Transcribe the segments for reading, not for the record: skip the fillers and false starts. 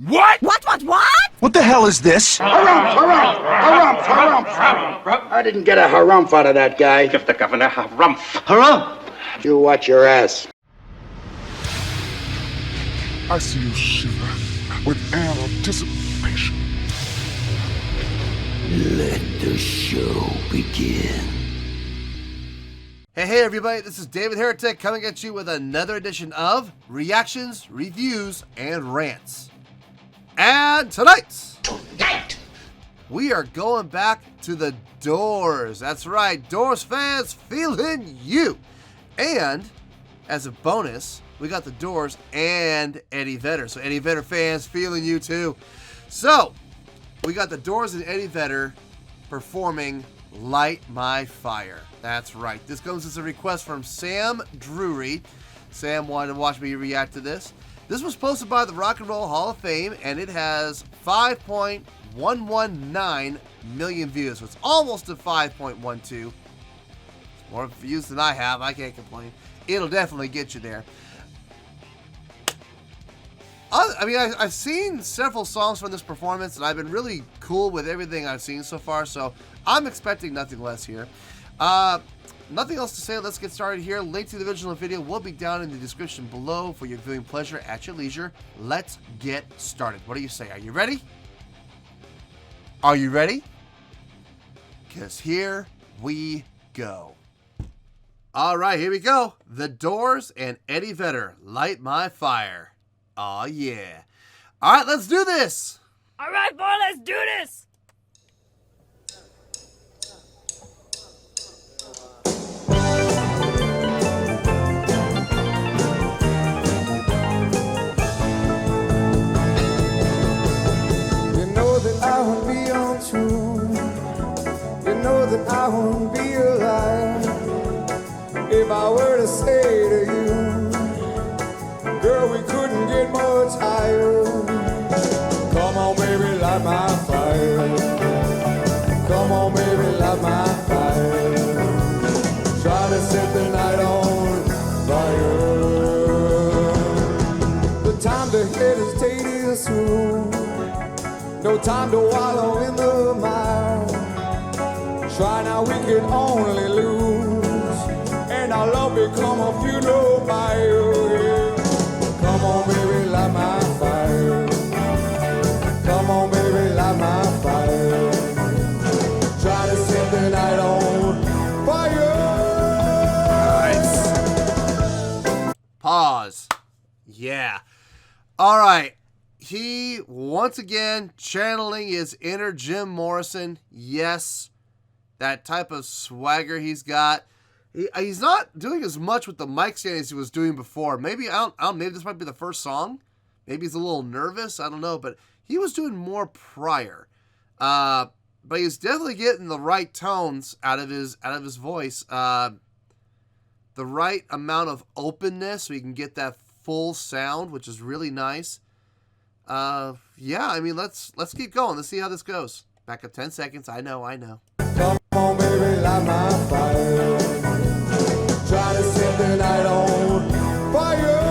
What? What? What the hell is this? Harumph. I didn't get a harumph out of that guy. Give the governor harumph. Harumph! You watch your ass. I see you shiver with anticipation. Let the show begin. Hey everybody, this is David Heretic coming at you with another edition of Reactions, Reviews, and Rants. And tonight, we are going back to the Doors. That's right, Doors fans, feeling you. And as a bonus, we got the Doors and Eddie Vedder. So Eddie Vedder fans, feeling you too. So, we got the Doors and Eddie Vedder performing Light My Fire. That's right. This comes as a request from Sam Drury. Sam wanted to watch me react to this. This was posted by the Rock and Roll Hall of Fame, and it has 5.119 million views. So it's almost to 5.12. It's more views than I have. I can't complain. It'll definitely get you there. I mean, I've seen several songs from this performance, and I've been really cool with everything I've seen so far, so I'm expecting nothing less here. Nothing else to say. Let's get started here. Link to the original video will be down in the description below for your viewing pleasure at your leisure. Let's get started. What do you say? Are you ready? Are you ready? Because here we go. All right, here we go. The Doors and Eddie Vedder, Light My Fire. Oh yeah. All right, let's do this. All right, boy, let's do this. I won't be on tune. You know that I won't be alive if I were to say to you, girl, we couldn't get more tired. Come on, baby, light my fire. Come on, baby, light my fire. Try to set the night on fire. The time to hesitate is through. No time to wallow in the mire. Try now, we can only lose, and our love become a funeral pyre. Come on, baby, light my fire. Come on, baby, light my fire. Try to set the night on fire. Nice. Pause. Yeah. All right. He, once again, channeling his inner Jim Morrison. Yes, that type of swagger he's got. He's not doing as much with the mic stand as he was doing before. Maybe, I don't, maybe this might be the first song. Maybe he's a little nervous. I don't know, but he was doing more prior. But he's definitely getting the right tones out of his voice. The right amount of openness so he can get that full sound, which is really nice. Yeah, I mean, let's keep going. Let's see how this goes. Back up 10 seconds. I know. Come on, baby, light my fire. Try to set the night on fire.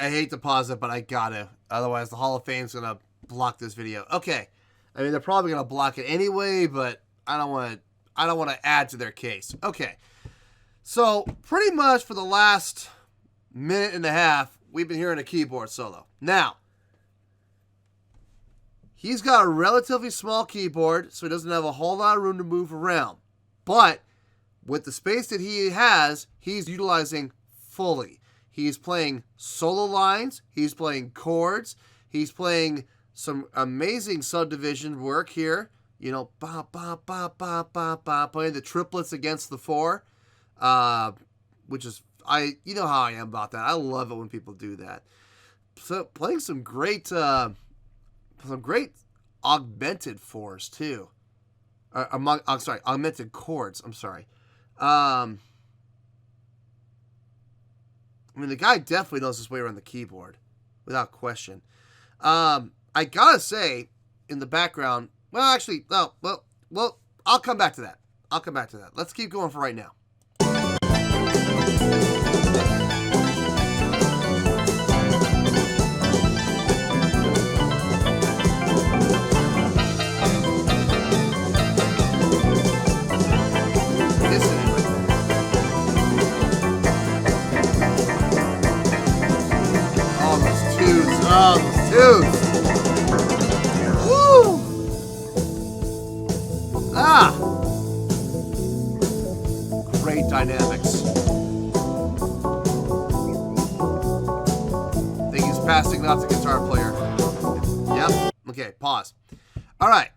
hate to pause it, but I gotta. Otherwise, the Hall of Fame's gonna block this video. Okay. I mean, they're probably gonna block it anyway, but I don't want to add to their case. Okay. So, pretty much for the last minute and a half, we've been hearing a keyboard solo. Now, he's got a relatively small keyboard, so he doesn't have a whole lot of room to move around. But with the space that he has, he's utilizing fully. He's playing solo lines. He's playing chords. He's playing some amazing subdivision work here. You know, ba ba ba ba ba ba, playing the triplets against the four, which is you know how I am about that. I love it when people do that. So playing some great augmented fours too. Augmented chords. I'm sorry. I mean, the guy definitely knows his way around the keyboard, without question. I gotta say, in the background, well, actually, no, well, I'll come back to that. Let's keep going for right now. Dude. Woo! Ah! Great dynamics. I think he's passing off the guitar player. Yep. Okay, pause. All right.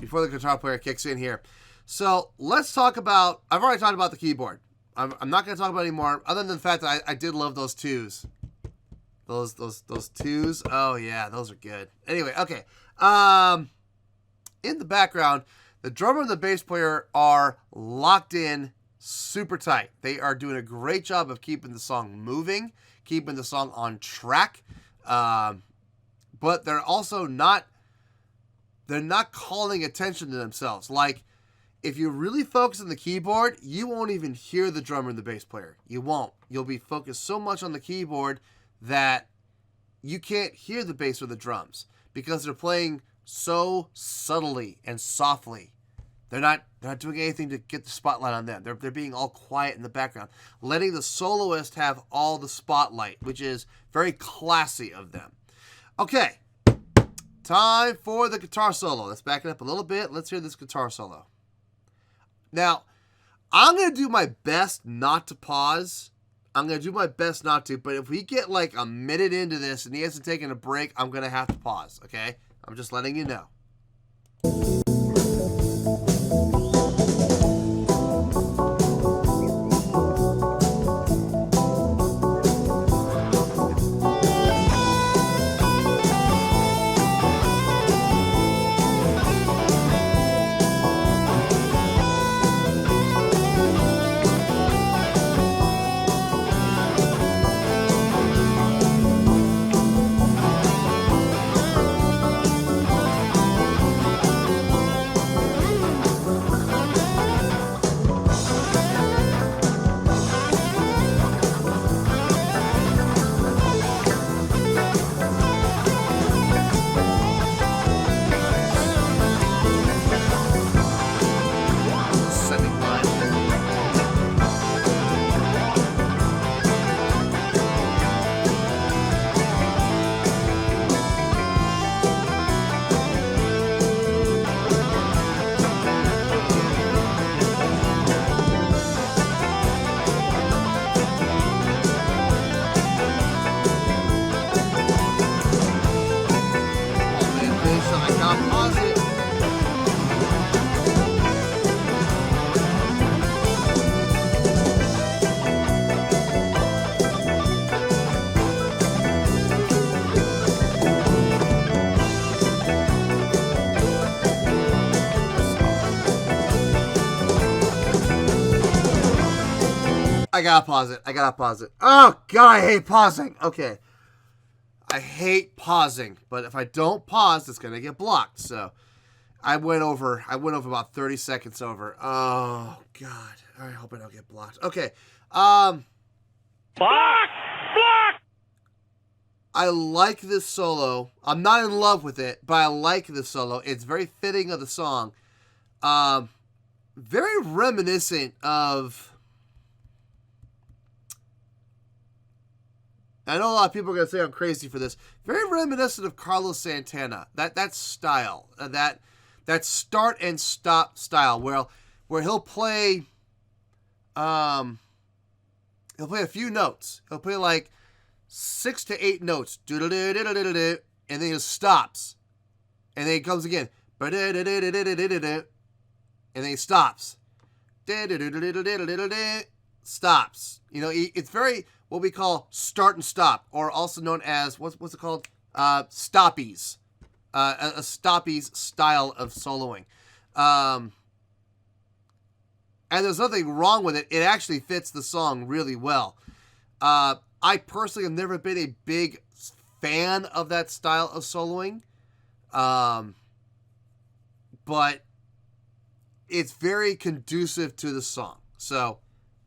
Before the guitar player kicks in here. So, let's talk about... I've already talked about the keyboard. I'm not going to talk about it anymore, other than the fact that I did love those twos. Those twos. Oh yeah, those are good. Anyway, okay. In the background, the drummer and the bass player are locked in super tight. They are doing a great job of keeping the song moving, keeping the song on track. But they're also not calling attention to themselves. Like, if you really focus on the keyboard, you won't even hear the drummer and the bass player. You won't. You'll be focused so much on the keyboard that you can't hear the bass or the drums because they're playing so subtly and softly. They're not doing anything to get the spotlight on them. They're being all quiet in the background, letting the soloist have all the spotlight, which is very classy of them. Okay, time for the guitar solo. Let's back it up a little bit. Let's hear this guitar solo. Now, I'm going to do my best not to pause. But if we get like a minute into this and he hasn't taken a break, I'm going to have to pause, okay? I'm just letting you know. I gotta pause it. Oh, God, I hate pausing. Okay. I hate pausing, but if I don't pause, it's gonna get blocked. So I went over about 30 seconds over. Oh, God. I hope I don't get blocked. Okay. Block! I like this solo. I'm not in love with it, but I like this solo. It's very fitting of the song. Very reminiscent of... I know a lot of people are going to say I'm crazy for this. Very reminiscent of Carlos Santana. That style. That start and stop style where he'll play a few notes. He'll play like 6 to 8 notes. And then he stops. And then he comes again. And then he stops. Stops. You know, it's very what we call start and stop, or also known as what's it called? Stoppies. A stoppies style of soloing. And there's nothing wrong with it. It actually fits the song really well. I personally have never been a big fan of that style of soloing. But it's very conducive to the song. So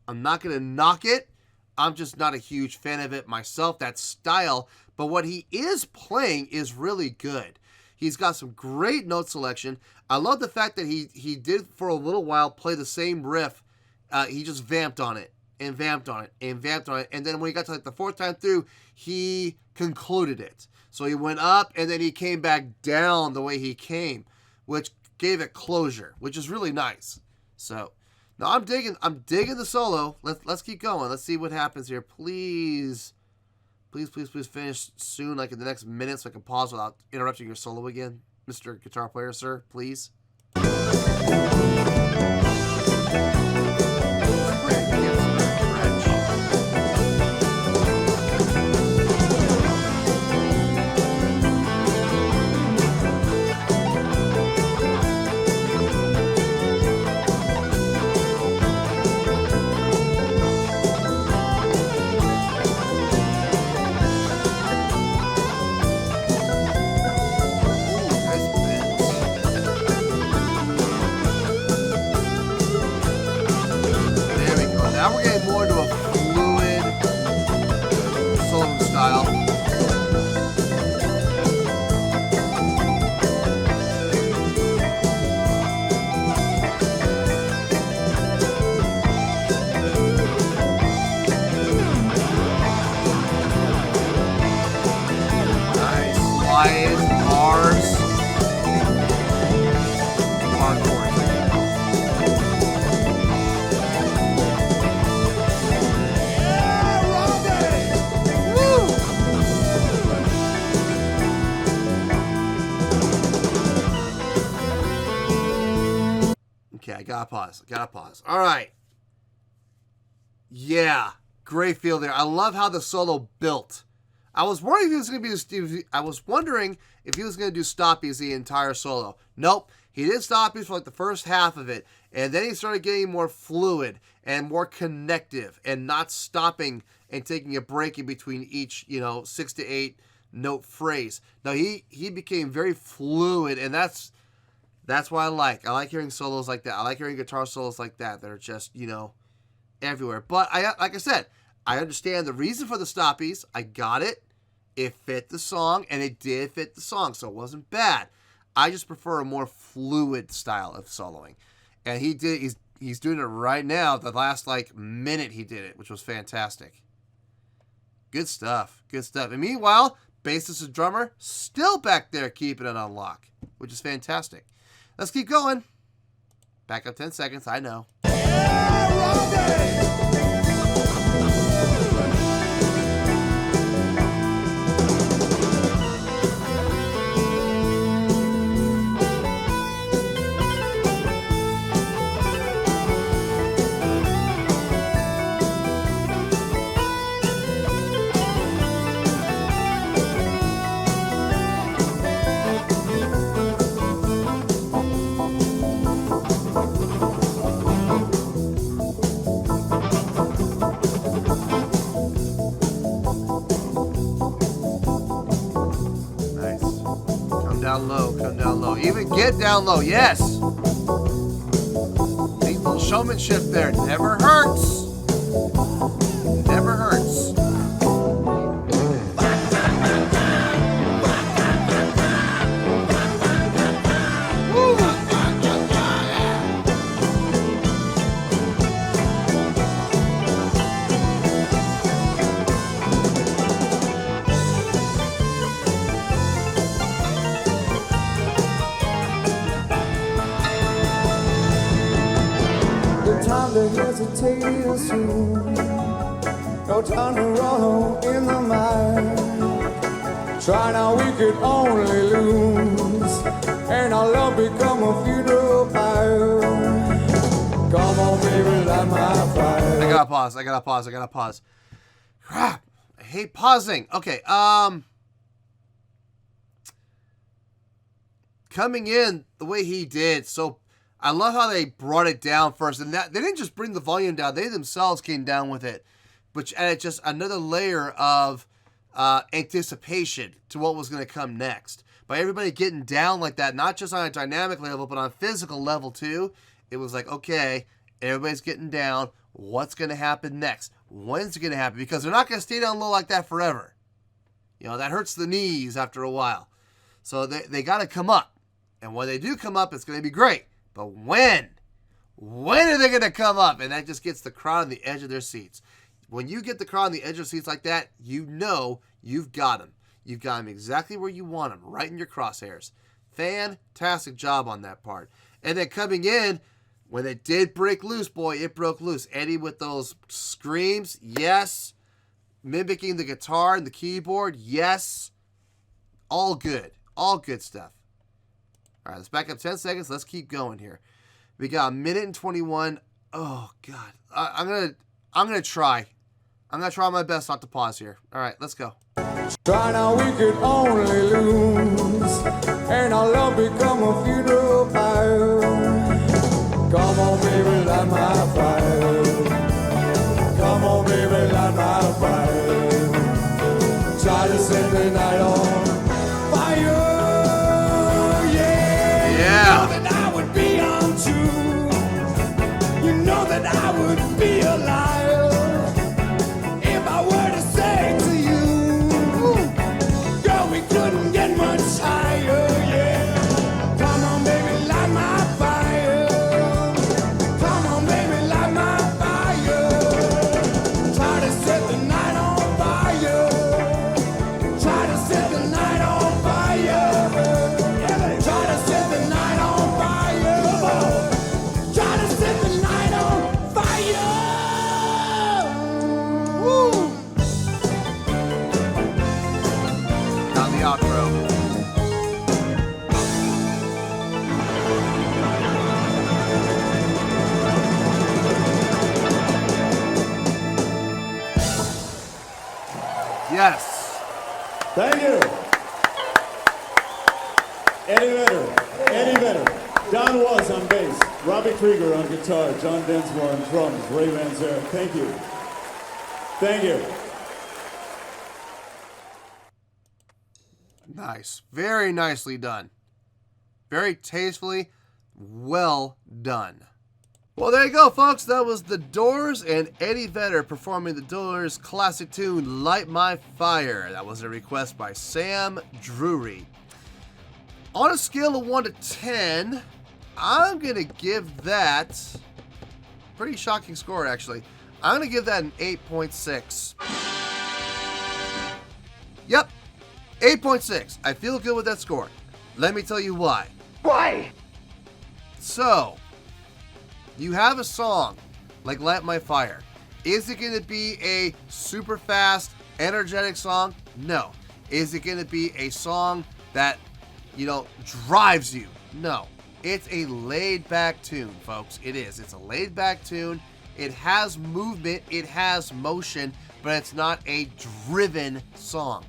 I'm not going to knock it. I'm just not a huge fan of it myself, that style. But what he is playing is really good. He's got some great note selection. I love the fact that he did for a little while play the same riff. He just vamped on it and vamped on it and vamped on it. And then when he got to like the 4th time through, he concluded it. So he went up and then he came back down the way he came, which gave it closure, which is really nice. So now I'm digging the solo. Let's keep going. Let's see what happens here. Please finish soon, like in the next minute, so I can pause without interrupting your solo again, Mr. Guitar Player, sir. Please. Now we're getting more into a fluid soloing style. Nice slides, bars, bar chords. Okay, I gotta pause. All right. Yeah, great feel there. I love how the solo built. I was wondering if he was going to do stoppies the entire solo. Nope, he did stoppies for like the first half of it, and then he started getting more fluid and more connective, and not stopping and taking a break in between each, 6 to 8 note phrase. Now he became very fluid, and that's what I like. I like hearing solos like that. I like hearing guitar solos like that are just, everywhere. But like I said, I understand the reason for the stoppies. I got it. It fit the song, and it did fit the song, so it wasn't bad. I just prefer a more fluid style of soloing. And he's doing it right now. The last minute he did it, which was fantastic. Good stuff. Good stuff. And meanwhile, bassist and drummer still back there keeping it on lock, which is fantastic. Let's keep going. Back up 10 seconds, I know. Come down low. Even get down low, yes. Neat little showmanship there. Never hurts. Never hurts. hesitating soon. No time to run in the mire. Try now, we could only lose, and our love become a funeral pyre. Come on, baby, light my fire. I gotta pause. Crap. I hate pausing. Okay, coming in the way he did, so I love how they brought it down first, and that they didn't just bring the volume down, they themselves came down with it, which added just another layer of anticipation to what was going to come next. By everybody getting down like that, not just on a dynamic level, but on a physical level too, it was like, okay, everybody's getting down. What's going to happen next? When's it going to happen? Because they're not going to stay down low like that forever. You know, that hurts the knees after a while. So they got to come up. And when they do come up, it's going to be great. But when? When are they going to come up? And that just gets the crowd on the edge of their seats. When you get the crowd on the edge of their seats like that, you know you've got them. You've got them exactly where you want them, right in your crosshairs. Fantastic job on that part. And then coming in, when it did break loose, boy, it broke loose. Eddie with those screams, yes. Mimicking the guitar and the keyboard, yes. All good. All good stuff. All right, let's back up 10 seconds. Let's keep going here. We got 1:21. Oh, God. I'm gonna try. I'm going to try my best not to pause here. All right, let's go. Try now, we could only lose, and our love become a funeral pyre. Come on, baby, light my fire. Come on, baby, light my fire. Try to set the night on fire. Yeah. Yeah. You know that I would be untrue. You know that I would be a liar. If I were to say to you, girl, we couldn't get much higher. Yeah. Come on, baby, light my fire. Come on, baby, light my fire. Try to set the night on fire. Try to set the night on fire. Yeah, try to set the night on fire. Try to set the night on fire. Woo! Not the outro. Yes. Thank you. Eddie Vedder. Don Was on bass. Robbie Krieger on guitar. John Densmore on drums. Ray Manzarek. Thank you. Thank you. Nice. Very nicely done. Very tastefully well done. Well, there you go, folks. That was The Doors and Eddie Vedder performing The Doors' classic tune, Light My Fire. That was a request by Sam Drury. On a scale of 1 to 10, I'm going to give that, pretty shocking score, actually. I'm going to give that an 8.6. Yep, 8.6. I feel good with that score. Let me tell you why. Why? So, you have a song like Light My Fire. Is it going to be a super fast, energetic song? No. Is it going to be a song that, you know, drives you? No. It's a laid-back tune, folks. It is. It's a laid-back tune. It has movement. It has motion, but it's not a driven song.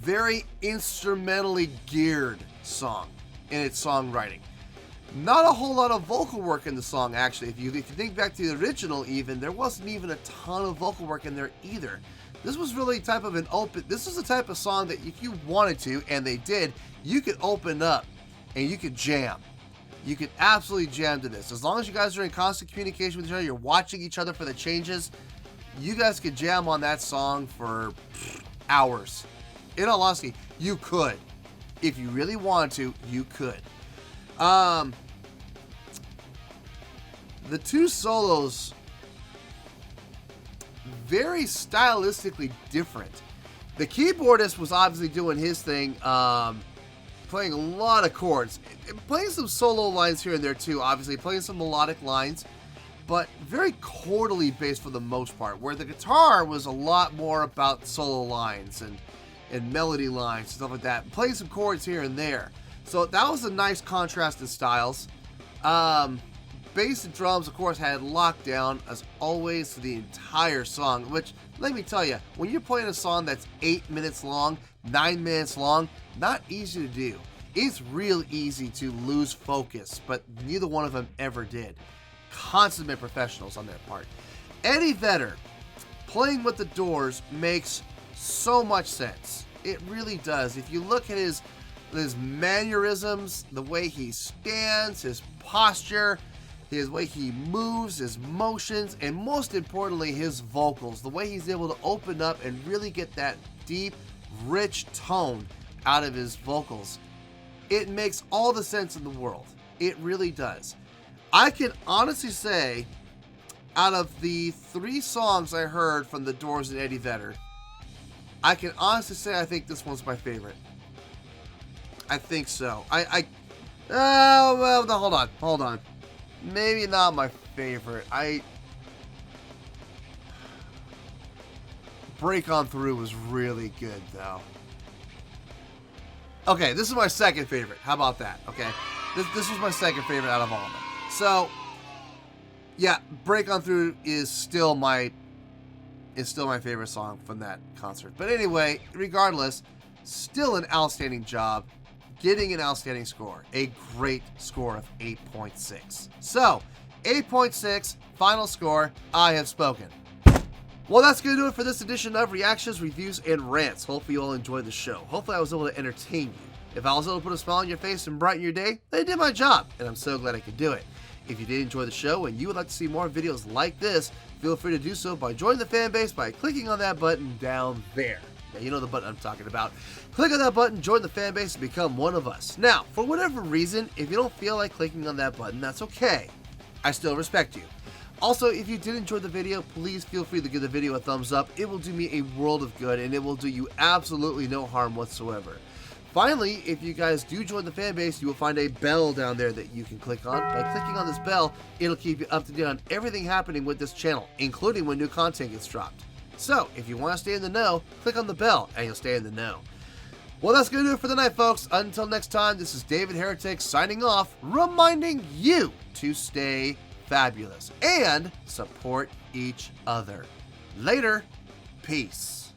Very instrumentally geared song in its songwriting. Not a whole lot of vocal work in the song, actually. If you think back to the original, even, there wasn't even a ton of vocal work in there either. This was really type of this was the type of song that if you wanted to, and they did, you could open up and you could jam. You could absolutely jam to this. As long as you guys are in constant communication with each other, you're watching each other for the changes, you guys could jam on that song for hours. In all honesty, you could. If you really wanted to, you could. The two solos, very stylistically different. The keyboardist was obviously doing his thing, playing a lot of chords, playing some solo lines here and there too, obviously playing some melodic lines. but very chordally based for the most part, where the guitar was a lot more about solo lines and melody lines and stuff like that, playing some chords here and there. So that was a nice contrast in styles. Bass and drums, of course, had locked down as always for the entire song, which, let me tell you, when you're playing a song that's 8 minutes long, 9 minutes long, not easy to do. It's real easy to lose focus, but neither one of them ever did. Consummate professionals on their part. Eddie Vedder playing with the Doors makes so much sense. It really does. If you look at his mannerisms, the way he stands, his posture, his way he moves, his motions, and most importantly, his vocals, the way he's able to open up and really get that deep, rich tone out of his vocals. It makes all the sense in the world. It really does. I can honestly say, out of the 3 songs I heard from the Doors and Eddie Vedder, I can honestly say I think this one's my favorite. I think so. Well, no, hold on. Maybe not my favorite. Break On Through was really good, though. Okay, this is my second favorite. How about that? Okay, this was my second favorite out of all of them. So, yeah, Break On Through is still my favorite song from that concert. But anyway, regardless, still an outstanding job. Getting an outstanding score. A great score of 8.6. So, 8.6, final score, I have spoken. Well, that's going to do it for this edition of Reactions, Reviews, and Rants. Hopefully you all enjoyed the show. Hopefully I was able to entertain you. If I was able to put a smile on your face and brighten your day, then I did my job, and I'm so glad I could do it. If you did enjoy the show and you would like to see more videos like this, feel free to do so by joining the fan base by clicking on that button down there. Yeah, you know the button I'm talking about. Click on that button, join the fan base, and become one of us. Now, for whatever reason, if you don't feel like clicking on that button, that's okay. I still respect you. Also, if you did enjoy the video, please feel free to give the video a thumbs up. It will do me a world of good, and it will do you absolutely no harm whatsoever. Finally, if you guys do join the fan base, you will find a bell down there that you can click on. By clicking on this bell, it'll keep you up to date on everything happening with this channel, including when new content gets dropped. So, if you want to stay in the know, click on the bell and you'll stay in the know. Well, that's going to do it for the night, folks. Until next time, this is David Heretic signing off, reminding you to stay fabulous and support each other. Later. Peace.